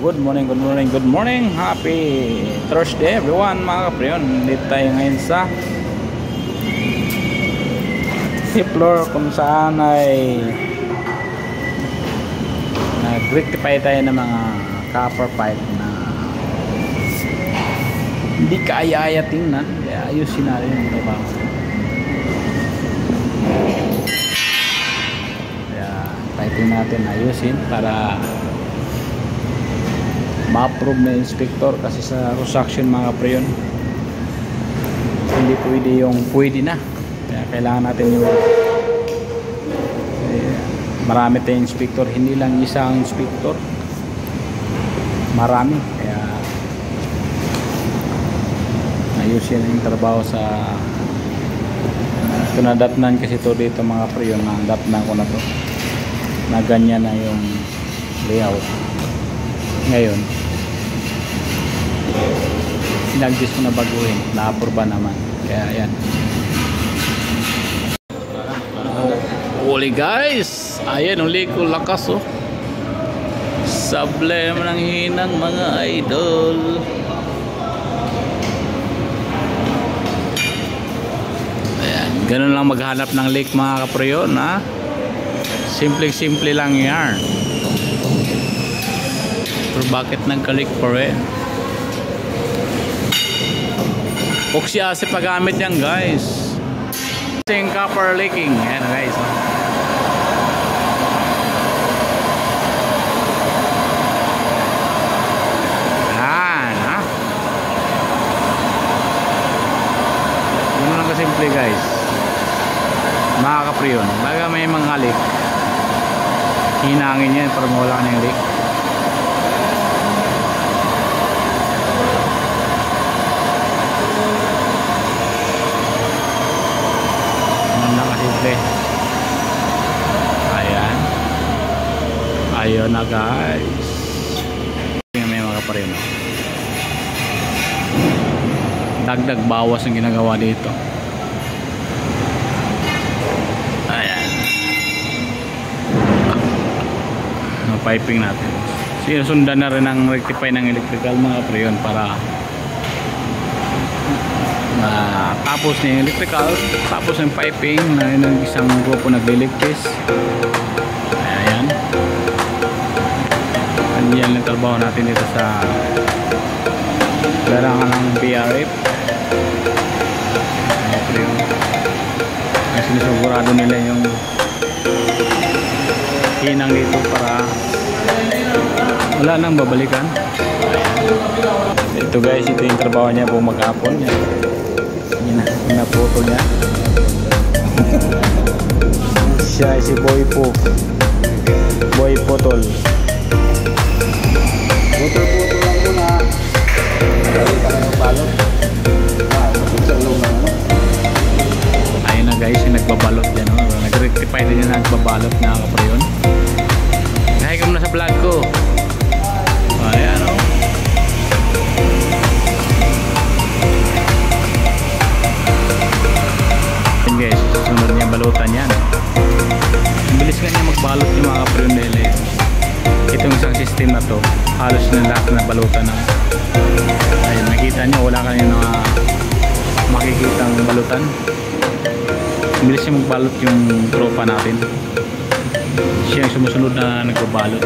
Good morning, good morning, good morning. Happy Thursday everyone mga kapriyon. Dito tayo ngayon sa floor kung saan ay nag-rectify tayo ng mga copper pipe na hindi kaaya-aya tingnan. Kaya ayusin natin yung trabaho. Kaya piping natin ayusin para ma-approve na inspector, kasi sa construction mga kapriyon hindi pwede yung pwede na. Kaya kailangan natin yung marami tayong inspector, hindi lang isang inspector, marami. Kaya ayusin yung trabaho sa ito. Nadatnan kasi ito dito mga kapriyon, nadatnan ko na to na ganyan na yung layout ngayon. Sinagdis ko na baguhin, na-approve naman. Kaya ayan. Holy guys, ayan uli ko lakas oh. Sablem ng hinang mga idol. Ayan, ganun lang maghanap ng leak mga kapriyon ha. Simple lang yan. Pero bakit nagka-leak pa rin? Oxyacid paggamit yan guys. Yung copper leaking. Ayan guys. Ayan ha. Yun lang kasimple guys. Mga kapriyon. Baga may mga leak, hinangin yan para mawala na yung leak. Ayan. Ayun na guys. May mga kapriyon. Dagdag bawas ang ginagawa dito. Ayan. Piping natin. Sinusundan na rin ang rectify ng electrical mga kapriyon para tapos na yung electrical, tapos yung piping na yung isang grupo nag-electric. Ayan. Yan yung trabaho natin dito sa larangan ng BRF. Ay sinusigurado nila yung hinang dito para wala nang babalikan. Ayan. Ito guys, ito yung trabaho niya po maghapon. Na photo niya. Siya si Boy Po. Boy Potol. Putol-putol lang po na. Dali ka na balot. Ayun na guys, yung nagbabalot yan. Nag-rectify din yung nagbabalot na kapriyon. Kahit ka muna sa vlog ko. Ayan o. Guys, sunod niya balutan yan. Ang bilis nga niya magbalot yung mga kapriyon dahil itong isang system na to halos na lahat na balutan na. Ayun, nakita nyo wala kayo na makikita ang balutan. Ang bilis niya magbalot yung tropa natin. Siya yung sumusunod na nagbabalot.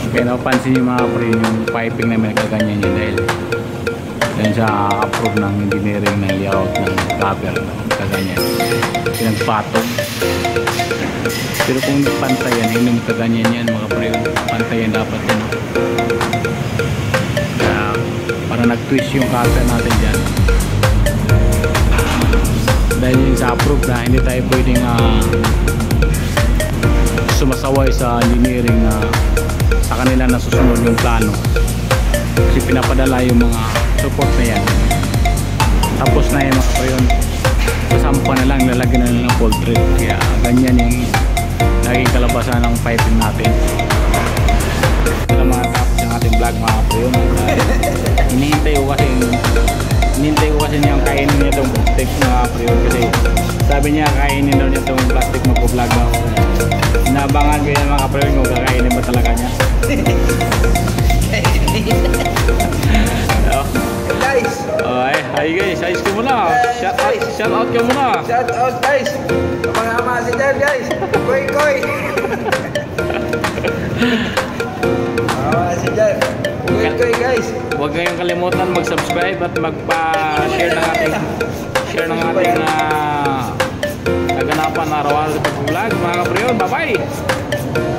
Kaya napapansin yung mga kapriyon yung piping na may nagkaganyan yun dahil yan sa approve ng engineering ng layout ng cover kaganyan, pinagpatong. Pero kung pantayan, hindi mo kaganyan yan mga kapriyon, pantayan dapat yan. Para nag-twist yung cover natin dyan dahil yung sa approve na hindi tayo pwedeng sumasaway sa engineering na sa kanila na susunod yung plano, kasi pinapadala yung mga support na yan. Tapos na yung mga kapriyon, kasampa na lang, lalagyan na lang ng cold treat. Kaya ganyan yung naging kalabasan ng piping natin. Ito lang mga tapos yung ating vlog mga kapriyon. Hinihintay ko kasi niyang kainin niya itong plastic mga kapriyon, kasi sabi niya kainin daw niya itong plastic, magpo-vlog daw. Inabangan ko yung mga kapriyon kung kakainin ba talaga niya. ka muna. Shout out ka muna. Shout out guys. Mga amasi dyan guys. Koy koy. Mga amasi dyan. Koy koy guys. Huwag kayong kalimutan mag-subscribe at magpa-share ng ating kaganapan na araw-araw sa pag-vlog. Mga kapriyon, bye-bye!